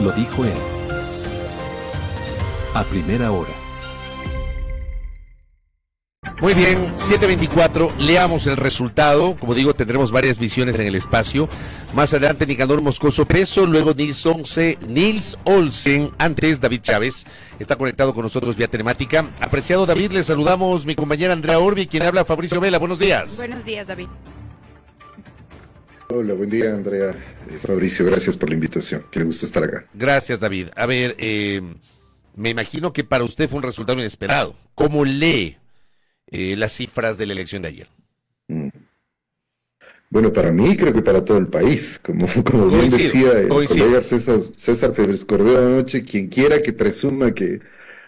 Lo dijo él. A primera hora. Muy bien, 7:24, leamos el resultado. Como digo, tendremos varias visiones en el espacio. Más adelante Nicanor Moscoso preso, luego Nils Olsen, antes David Chávez. Está conectado con nosotros vía telemática. Apreciado David, le saludamos mi compañera Andrea Orbi, quien habla Fabricio Vela. Buenos días. Buenos días, David. Hola, buen día, Andrea. Fabricio, gracias por la invitación. Qué gusto estar acá. Gracias, David. A ver, me imagino que para usted fue un resultado inesperado. ¿Cómo lee las cifras de la elección de ayer? Bueno, para mí, creo que para todo el país. Como bien decía el colega César Febres Cordero anoche, quien quiera que presuma que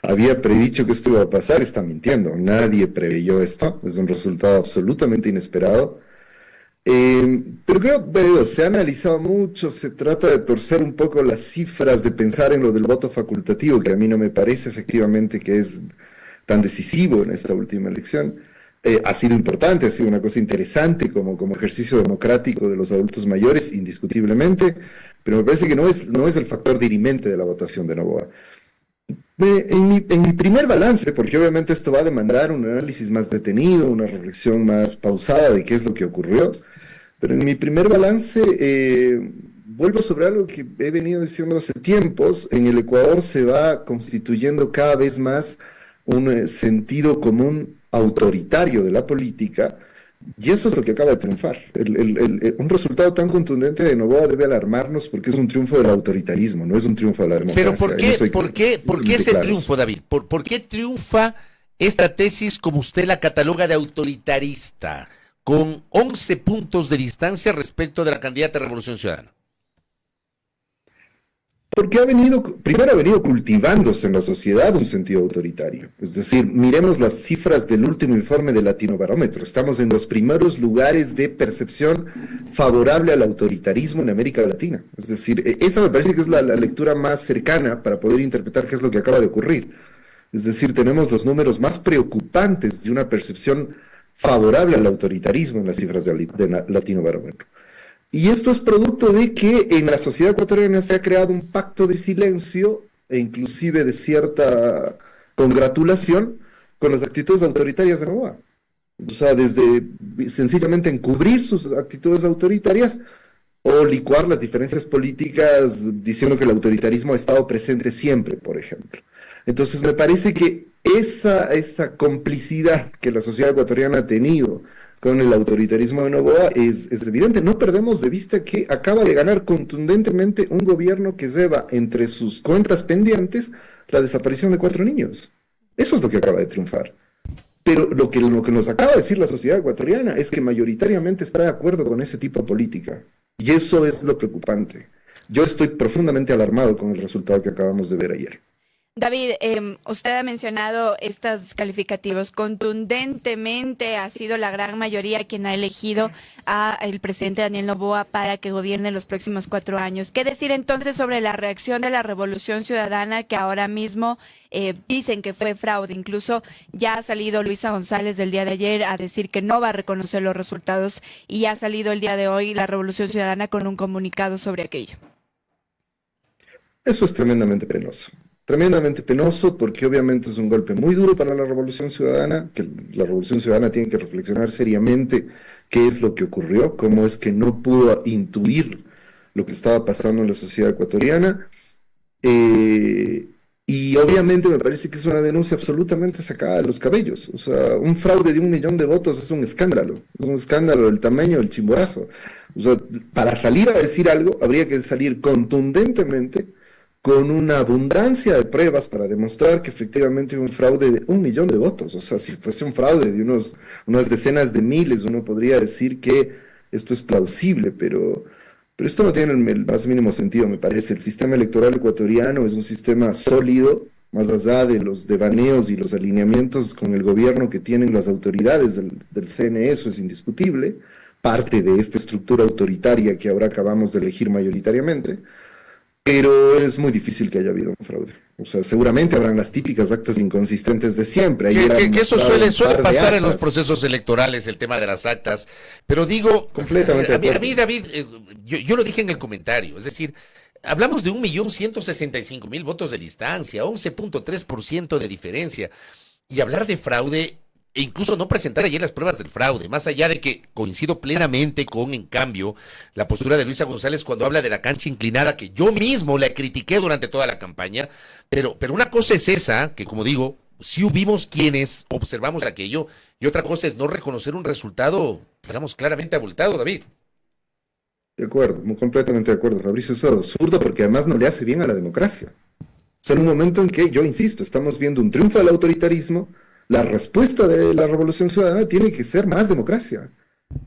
había predicho que esto iba a pasar, está mintiendo. Nadie preveyó esto. Es un resultado absolutamente inesperado. Pero creo, se ha analizado mucho, se trata de torcer un poco las cifras, de pensar en lo del voto facultativo, que a mí no me parece efectivamente que es tan decisivo en esta última elección. Ha sido importante, ha sido una cosa interesante como ejercicio democrático de los adultos mayores, indiscutiblemente, pero me parece que no es el factor dirimente de la votación de Noboa. En mi primer balance, porque obviamente esto va a demandar un análisis más detenido, una reflexión más pausada de qué es lo que ocurrió, pero en mi primer balance vuelvo sobre algo que he venido diciendo hace tiempos. En el Ecuador se va constituyendo cada vez más un sentido común autoritario de la política, y eso es lo que acaba de triunfar. Un resultado tan contundente de Noboa debe alarmarnos porque es un triunfo del autoritarismo, no es un triunfo de la democracia. Pero ¿por qué ese triunfo, David? ¿Por qué triunfa esta tesis como usted la cataloga de autoritarista, con 11 puntos de distancia respecto de la candidata de Revolución Ciudadana? Porque primero ha venido cultivándose en la sociedad un sentido autoritario. Es decir, miremos las cifras del último informe de Latinobarómetro. Estamos en los primeros lugares de percepción favorable al autoritarismo en América Latina. Es decir, esa me parece que es la lectura más cercana para poder interpretar qué es lo que acaba de ocurrir. Es decir, tenemos los números más preocupantes de una percepción favorable al autoritarismo en las cifras de Latinobarómetro. Y esto es producto de que en la sociedad ecuatoriana se ha creado un pacto de silencio e inclusive de cierta congratulación con las actitudes autoritarias de Noboa. O sea, desde sencillamente encubrir sus actitudes autoritarias o licuar las diferencias políticas diciendo que el autoritarismo ha estado presente siempre, por ejemplo. Entonces me parece que esa complicidad que la sociedad ecuatoriana ha tenido con el autoritarismo de Noboa es evidente. No perdemos de vista que acaba de ganar contundentemente un gobierno que lleva entre sus cuentas pendientes la desaparición de 4 niños. Eso es lo que acaba de triunfar. Pero lo que nos acaba de decir la sociedad ecuatoriana es que mayoritariamente está de acuerdo con ese tipo de política. Y eso es lo preocupante. Yo estoy profundamente alarmado con el resultado que acabamos de ver ayer. David, usted ha mencionado estos calificativos. Contundentemente ha sido la gran mayoría quien ha elegido al presidente Daniel Noboa para que gobierne los próximos 4 años. ¿Qué decir entonces sobre la reacción de la Revolución Ciudadana, que ahora mismo dicen que fue fraude? Incluso ya ha salido Luisa González del día de ayer a decir que no va a reconocer los resultados, y ya ha salido el día de hoy la Revolución Ciudadana con un comunicado sobre aquello. Eso es tremendamente penoso. Tremendamente penoso, porque obviamente es un golpe muy duro para la Revolución Ciudadana, que la Revolución Ciudadana tiene que reflexionar seriamente qué es lo que ocurrió, cómo es que no pudo intuir lo que estaba pasando en la sociedad ecuatoriana, y obviamente me parece que es una denuncia absolutamente sacada de los cabellos. O sea, un fraude de 1 millón de votos es un escándalo del tamaño del Chimborazo. O sea, para salir a decir algo habría que salir contundentemente, con una abundancia de pruebas para demostrar que efectivamente hubo un fraude de 1 millón de votos. O sea, si fuese un fraude de unas decenas de miles, uno podría decir que esto es plausible, pero esto no tiene el más mínimo sentido, me parece. El sistema electoral ecuatoriano es un sistema sólido, más allá de los devaneos y los alineamientos con el gobierno que tienen las autoridades del CNE, eso es indiscutible, parte de esta estructura autoritaria que ahora acabamos de elegir mayoritariamente. Pero es muy difícil que haya habido un fraude. O sea, seguramente habrán las típicas actas inconsistentes de siempre. Que eso suele pasar en los procesos electorales, el tema de las actas. Pero digo, completamente a mí, David, yo lo dije en el comentario, es decir, hablamos de 1.165.000 votos de distancia, 11.3% de diferencia. Y hablar de fraude, e incluso no presentar ayer las pruebas del fraude, más allá de que coincido plenamente con, en cambio, la postura de Luisa González cuando habla de la cancha inclinada, que yo mismo la critiqué durante toda la campaña, pero una cosa es esa, que como digo, sí hubimos quienes observamos aquello, y otra cosa es no reconocer un resultado, digamos, claramente abultado, David. De acuerdo, muy completamente de acuerdo, Fabricio. Es absurdo porque además no le hace bien a la democracia. O sea, en un momento en que, yo insisto, estamos viendo un triunfo del autoritarismo, la respuesta de la Revolución Ciudadana tiene que ser más democracia.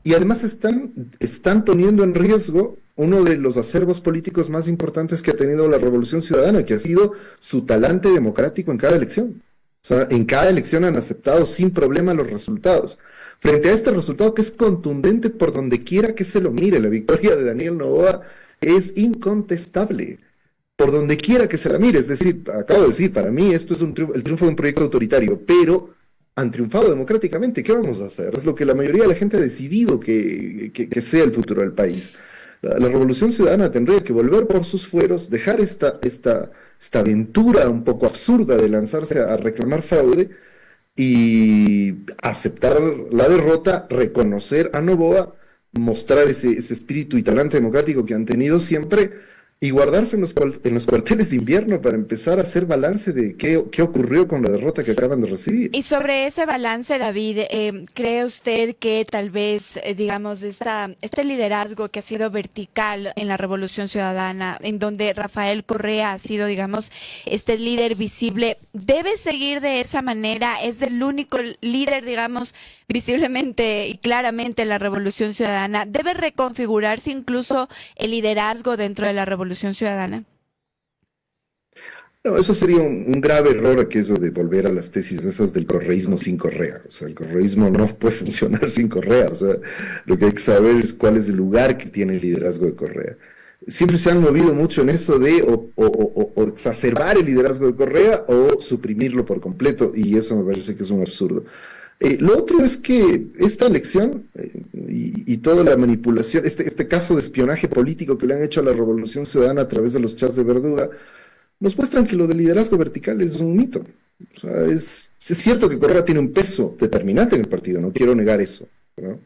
Y además están poniendo en riesgo uno de los acervos políticos más importantes que ha tenido la Revolución Ciudadana, que ha sido su talante democrático en cada elección. O sea, en cada elección han aceptado sin problema los resultados. Frente a este resultado que es contundente por donde quiera que se lo mire, la victoria de Daniel Noboa es incontestable. Por donde quiera que se la mire, es decir, acabo de decir, para mí esto es el triunfo de un proyecto autoritario, pero han triunfado democráticamente, ¿qué vamos a hacer? Es lo que la mayoría de la gente ha decidido que sea el futuro del país. La Revolución Ciudadana tendría que volver por sus fueros, dejar esta aventura un poco absurda de lanzarse a reclamar fraude y aceptar la derrota, reconocer a Noboa, mostrar ese espíritu y talante democrático que han tenido siempre, y guardarse en los cuarteles de invierno para empezar a hacer balance de qué ocurrió con la derrota que acaban de recibir. Y sobre ese balance, David, ¿cree usted que tal vez, digamos, este liderazgo que ha sido vertical en la Revolución Ciudadana, en donde Rafael Correa ha sido, digamos, este líder visible, debe seguir de esa manera? ¿Es el único líder, digamos, visiblemente y claramente en la Revolución Ciudadana? ¿Debe reconfigurarse incluso el liderazgo dentro de la Revolución Ciudadana? No, eso sería un grave error, aquello de volver a las tesis esas del correísmo sin Correa. O sea, el correísmo no puede funcionar sin Correa. O sea, lo que hay que saber es cuál es el lugar que tiene el liderazgo de Correa. Siempre se han movido mucho en eso de o exacerbar el liderazgo de Correa o suprimirlo por completo, y eso me parece que es un absurdo. Lo otro es que esta elección y toda la manipulación, este caso de espionaje político que le han hecho a la Revolución Ciudadana a través de los chats de Verduga, nos muestran que lo del liderazgo vertical es un mito. O sea, es cierto que Correa tiene un peso determinante en el partido, no quiero negar eso, ¿no?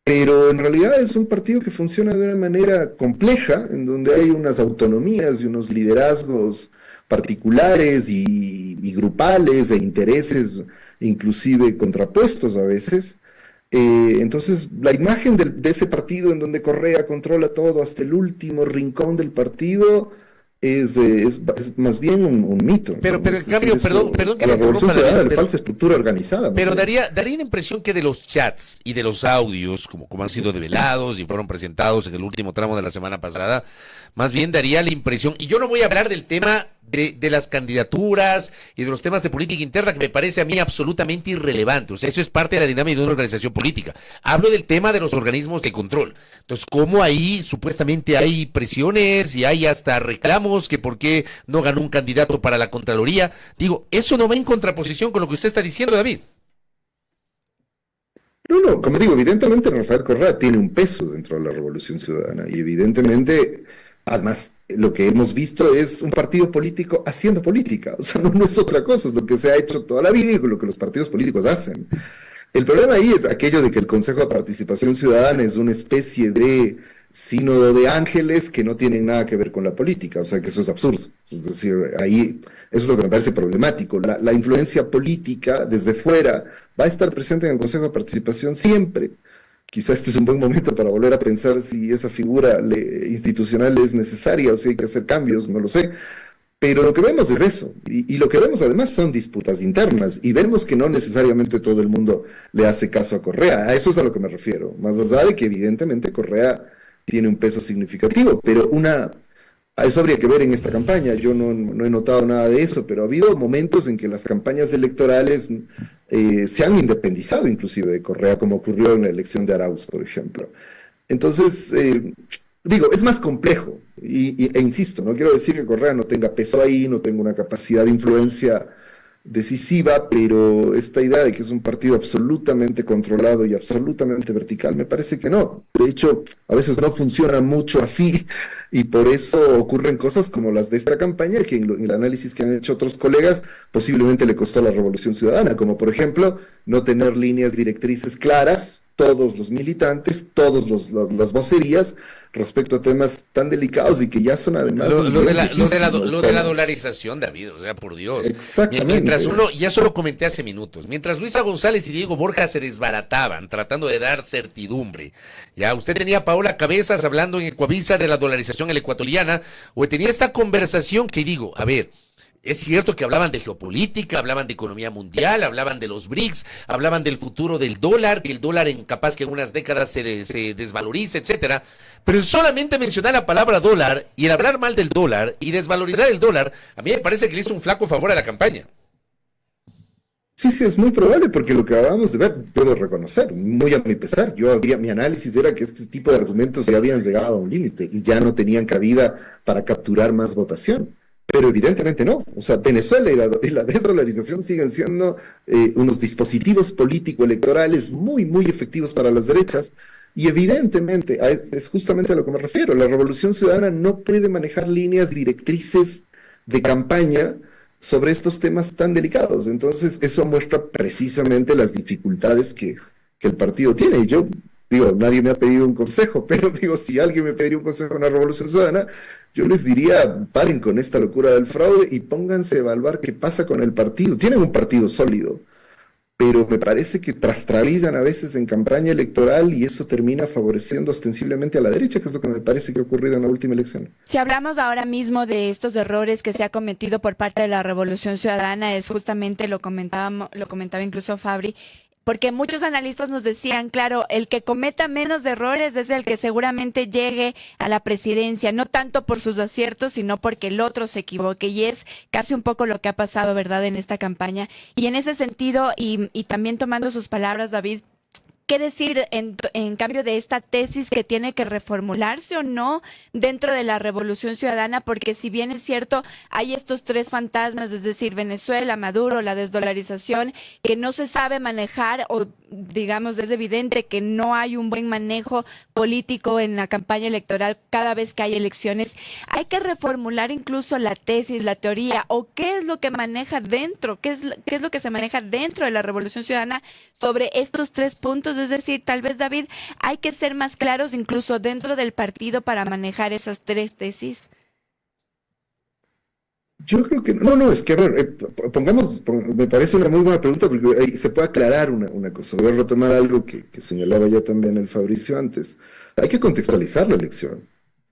Pero en realidad es un partido que funciona de una manera compleja, en donde hay unas autonomías y unos liderazgos particulares y grupales e intereses inclusive contrapuestos a veces. Entonces, la imagen de ese partido en donde Correa controla todo hasta el último rincón del partido es más bien un mito. Pero ¿no? en cambio, perdón que la le Revolución interrumpa, Ciudadana David, le falta estructura organizada. pero ¿no? daría la impresión que de los chats y de los audios, como han sido develados y fueron presentados en el último tramo de la semana pasada, más bien daría la impresión, y yo no voy a hablar del tema de las candidaturas y de los temas de política interna, que me parece a mí absolutamente irrelevante. O sea, eso es parte de la dinámica de una organización política. Hablo del tema de los organismos de control. Entonces, ¿cómo ahí supuestamente hay presiones y hay hasta reclamos que por qué no ganó un candidato para la Contraloría? Digo, eso no va en contraposición con lo que usted está diciendo, David. No, como digo, evidentemente Rafael Correa tiene un peso dentro de la Revolución Ciudadana y evidentemente, además, lo que hemos visto es un partido político haciendo política. O sea, no es otra cosa, es lo que se ha hecho toda la vida y lo que los partidos políticos hacen. El problema ahí es aquello de que el Consejo de Participación Ciudadana es una especie de sínodo de ángeles que no tienen nada que ver con la política. O sea, que eso es absurdo. Es decir, ahí eso es lo que me parece problemático. La influencia política desde fuera va a estar presente en el Consejo de Participación siempre. Quizá este es un buen momento para volver a pensar si esa figura institucional es necesaria o si hay que hacer cambios, no lo sé. Pero lo que vemos es eso, y lo que vemos además son disputas internas, y vemos que no necesariamente todo el mundo le hace caso a Correa. A eso es a lo que me refiero, más allá de que evidentemente Correa tiene un peso significativo, pero eso habría que ver en esta campaña. Yo no he notado nada de eso, pero ha habido momentos en que las campañas electorales se han independizado inclusive de Correa, como ocurrió en la elección de Arauz, por ejemplo. Entonces, digo, es más complejo, e insisto, no quiero decir que Correa no tenga peso ahí, no tenga una capacidad de influencia decisiva, pero esta idea de que es un partido absolutamente controlado y absolutamente vertical, me parece que no. De hecho, a veces no funciona mucho así y por eso ocurren cosas como las de esta campaña, que en el análisis que han hecho otros colegas posiblemente le costó a la Revolución Ciudadana, como por ejemplo no tener líneas directrices claras, todos los militantes, las vocerías respecto a temas tan delicados y que ya son además... Lo de la dolarización, David, o sea, por Dios. Exactamente. Mientras ya solo comenté hace minutos, mientras Luisa González y Diego Borja se desbarataban tratando de dar certidumbre, ya usted tenía a Paola Cabezas hablando en Ecuavisa de la dolarización ecuatoriana, o tenía esta conversación que digo, a ver, es cierto que hablaban de geopolítica, hablaban de economía mundial, hablaban de los BRICS, hablaban del futuro del dólar, que el dólar capaz que en unas décadas se desvalorice, etcétera. Pero el solamente mencionar la palabra dólar y el hablar mal del dólar y desvalorizar el dólar, a mí me parece que le hizo un flaco favor a la campaña. Sí, es muy probable porque lo que acabamos de ver, debo reconocer, muy a mi pesar, mi análisis era que este tipo de argumentos ya habían llegado a un límite y ya no tenían cabida para capturar más votación. Pero evidentemente no. O sea, Venezuela y la desdolarización siguen siendo unos dispositivos político-electorales muy, muy efectivos para las derechas. Y evidentemente, es justamente a lo que me refiero. La Revolución Ciudadana no puede manejar líneas directrices de campaña sobre estos temas tan delicados. Entonces, eso muestra precisamente las dificultades que el partido tiene. Y yo digo, nadie me ha pedido un consejo, pero digo, si alguien me pediría un consejo en la Revolución Ciudadana, yo les diría, paren con esta locura del fraude y pónganse a evaluar qué pasa con el partido. Tienen un partido sólido, pero me parece que trastrabilizan a veces en campaña electoral y eso termina favoreciendo ostensiblemente a la derecha, que es lo que me parece que ha ocurrido en la última elección. Si hablamos ahora mismo de estos errores que se ha cometido por parte de la Revolución Ciudadana, es justamente, lo comentaba incluso Fabri, porque muchos analistas nos decían, claro, el que cometa menos errores es el que seguramente llegue a la presidencia, no tanto por sus aciertos, sino porque el otro se equivoque, y es casi un poco lo que ha pasado, ¿verdad?, en esta campaña. Y en ese sentido, y también tomando sus palabras, David, ¿qué decir en cambio de esta tesis que tiene que reformularse o no dentro de la Revolución Ciudadana? Porque si bien es cierto, hay estos tres fantasmas, es decir, Venezuela, Maduro, la desdolarización, que no se sabe manejar, o digamos, es evidente que no hay un buen manejo político en la campaña electoral cada vez que hay elecciones. Hay que reformular incluso la tesis, la teoría, o qué es lo que maneja dentro, qué es lo que se maneja dentro de la Revolución Ciudadana sobre estos tres puntos. Es decir, tal vez, David, hay que ser más claros incluso dentro del partido para manejar esas tres tesis. Yo creo que no, es que a ver, me parece una muy buena pregunta porque ahí se puede aclarar una cosa. Voy a retomar algo que señalaba ya también el Fabricio antes. Hay que contextualizar la elección.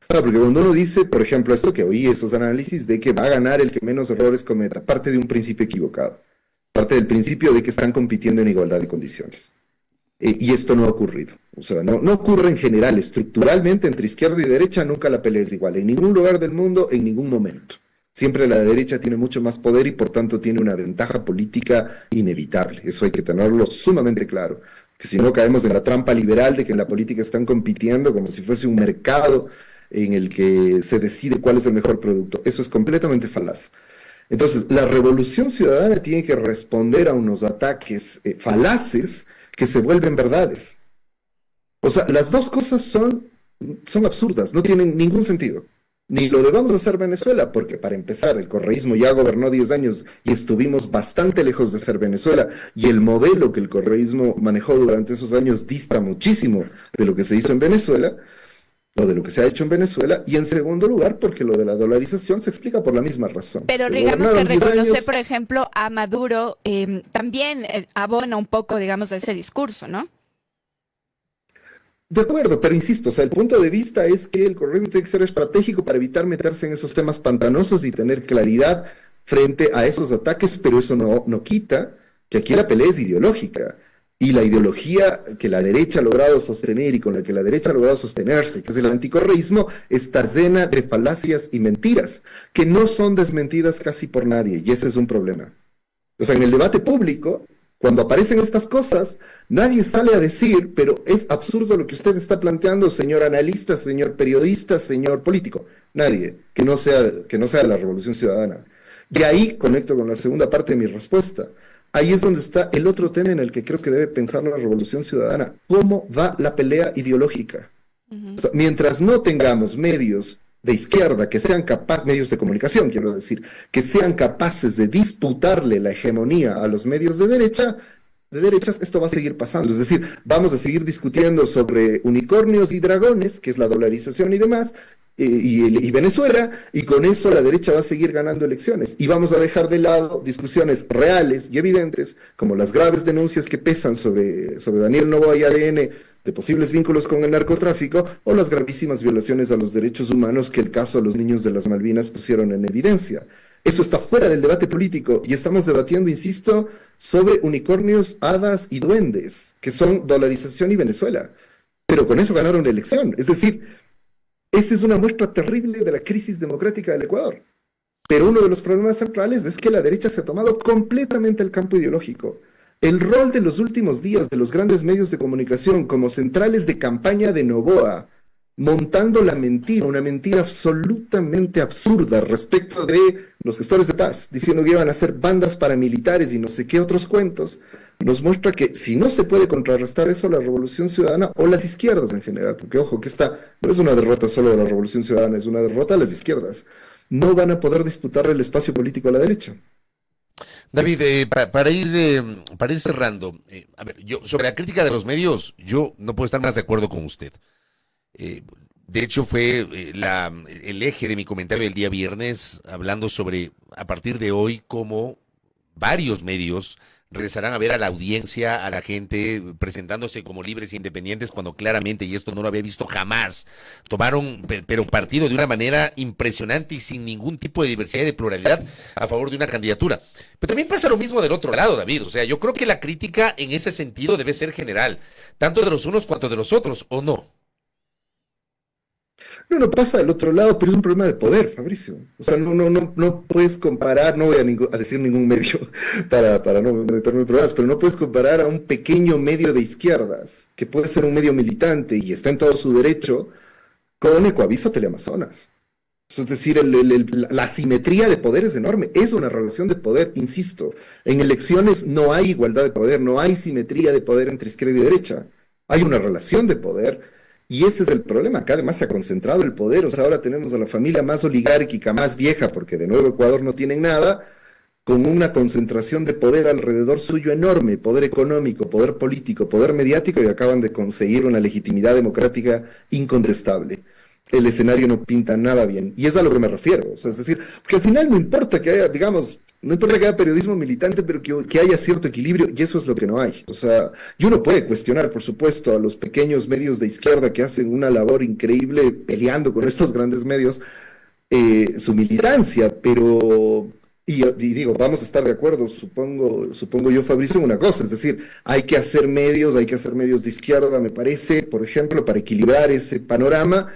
Claro, porque cuando uno dice, por ejemplo, esto que oí, esos análisis de que va a ganar el que menos errores cometa, parte de un principio equivocado. Parte del principio de que están compitiendo en igualdad de condiciones. Y esto no ha ocurrido. O sea, no ocurre en general. Estructuralmente, entre izquierda y derecha, nunca la pelea es igual. En ningún lugar del mundo, en ningún momento. Siempre la derecha tiene mucho más poder y por tanto tiene una ventaja política inevitable. Eso hay que tenerlo sumamente claro. Que si no caemos en la trampa liberal de que en la política están compitiendo como si fuese un mercado en el que se decide cuál es el mejor producto. Eso es completamente falaz. Entonces, la Revolución Ciudadana tiene que responder a unos ataques falaces que se vuelven verdades. O sea, las dos cosas son absurdas, no tienen ningún sentido. Ni lo debamos hacer Venezuela, porque para empezar, el correísmo ya gobernó 10 años y estuvimos bastante lejos de ser Venezuela, y el modelo que el correísmo manejó durante esos años dista muchísimo de lo que se hizo en Venezuela, o de lo que se ha hecho en Venezuela, y en segundo lugar, porque lo de la dolarización se explica por la misma razón. Pero digamos que reconocer, por ejemplo, a Maduro también abona un poco, digamos, a ese discurso, ¿no? De acuerdo, pero insisto, o sea, el punto de vista es que el correísmo tiene que ser estratégico para evitar meterse en esos temas pantanosos y tener claridad frente a esos ataques, pero eso no quita que aquí la pelea es ideológica. Y la ideología que la derecha ha logrado sostener y con la que la derecha ha logrado sostenerse, que es el anticorreísmo, está llena de falacias y mentiras, que no son desmentidas casi por nadie, y ese es un problema. O sea, en el debate público, cuando aparecen estas cosas, nadie sale a decir, pero es absurdo lo que usted está planteando, señor analista, señor periodista, señor político. Nadie, que no sea la Revolución Ciudadana. Y ahí conecto con la segunda parte de mi respuesta. Ahí es donde está el otro tema en el que creo que debe pensar la Revolución Ciudadana. ¿Cómo va la pelea ideológica? O sea, mientras no tengamos medios de izquierda que sean capaces, medios de comunicación, quiero decir, que sean capaces de disputarle la hegemonía a los medios de derechas, esto va a seguir pasando. Es decir, vamos a seguir discutiendo sobre unicornios y dragones, que es la dolarización y demás, y Venezuela, y con eso la derecha va a seguir ganando elecciones. Y vamos a dejar de lado discusiones reales y evidentes, como las graves denuncias que pesan sobre Daniel Noboa y ADN, de posibles vínculos con el narcotráfico, o las gravísimas violaciones a los derechos humanos que el caso de los niños de las Malvinas pusieron en evidencia. Eso está fuera del debate político, y estamos debatiendo, insisto, sobre unicornios, hadas y duendes, que son dolarización y Venezuela. Pero con eso ganaron la elección. Es decir, esa es una muestra terrible de la crisis democrática del Ecuador. Pero uno de los problemas centrales es que la derecha se ha tomado completamente el campo ideológico. El rol de los últimos días de los grandes medios de comunicación como centrales de campaña de Noboa, montando la mentira, una mentira absolutamente absurda respecto de los gestores de paz, diciendo que iban a ser bandas paramilitares y no sé qué otros cuentos, nos muestra que si no se puede contrarrestar eso, la Revolución Ciudadana o las izquierdas en general, porque ojo, que esta no es una derrota solo de la Revolución Ciudadana, es una derrota a las izquierdas, no van a poder disputarle el espacio político a la derecha. David, para ir cerrando, a ver, yo sobre la crítica de los medios, yo no puedo estar más de acuerdo con usted. De hecho, fue el eje de mi comentario el día viernes, hablando sobre, a partir de hoy, cómo varios medios regresarán a ver a la audiencia, a la gente, presentándose como libres e independientes, cuando claramente, y esto no lo había visto jamás, tomaron, pero partido de una manera impresionante y sin ningún tipo de diversidad y de pluralidad a favor de una candidatura. Pero también pasa lo mismo del otro lado, David. O sea, yo creo que la crítica en ese sentido debe ser general, tanto de los unos cuanto de los otros, ¿o no? No pasa del otro lado, pero es un problema de poder, Fabricio. O sea, no puedes comparar, no voy a decir ningún medio para no meterme en problemas, pero no puedes comparar a un pequeño medio de izquierdas, que puede ser un medio militante y está en todo su derecho, con Ecoaviso Teleamazonas. Es decir, la asimetría de poder es enorme. Es una relación de poder, insisto. En elecciones no hay igualdad de poder, no hay simetría de poder entre izquierda y derecha. Hay una relación de poder. Y ese es el problema, acá además se ha concentrado el poder, o sea, ahora tenemos a la familia más oligárquica, más vieja, porque de nuevo Ecuador no tienen nada, con una concentración de poder alrededor suyo enorme, poder económico, poder político, poder mediático, y acaban de conseguir una legitimidad democrática incontestable. El escenario no pinta nada bien, y es a lo que me refiero, o sea, es decir, porque al final no importa que haya, digamos, no importa que haya periodismo militante, pero que haya cierto equilibrio, y eso es lo que no hay. O sea, y uno puede cuestionar, por supuesto, a los pequeños medios de izquierda que hacen una labor increíble peleando con estos grandes medios, su militancia, pero... Y digo, vamos a estar de acuerdo, supongo yo, Fabricio, en una cosa, es decir, hay que hacer medios de izquierda, me parece, por ejemplo, para equilibrar ese panorama,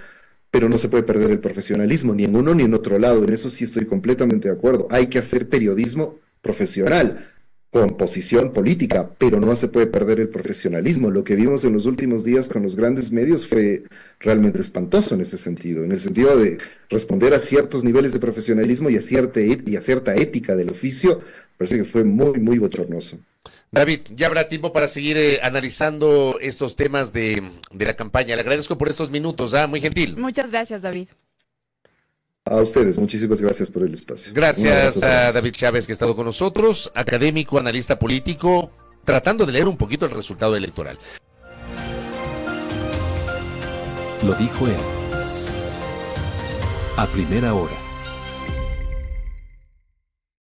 pero no se puede perder el profesionalismo, ni en uno ni en otro lado. En eso sí estoy completamente de acuerdo. Hay que hacer periodismo profesional, con posición política, pero no se puede perder el profesionalismo. Lo que vimos en los últimos días con los grandes medios fue realmente espantoso en ese sentido, en el sentido de responder a ciertos niveles de profesionalismo y a cierta ética del oficio. Parece que fue muy, muy bochornoso. David, ya habrá tiempo para seguir analizando estos temas de la campaña. Le agradezco por estos minutos, muy gentil. Muchas gracias, David. A ustedes, muchísimas gracias por el espacio. Gracias a David Chávez, que ha estado con nosotros, académico, analista político, tratando de leer un poquito el resultado electoral. Lo dijo él. A primera hora.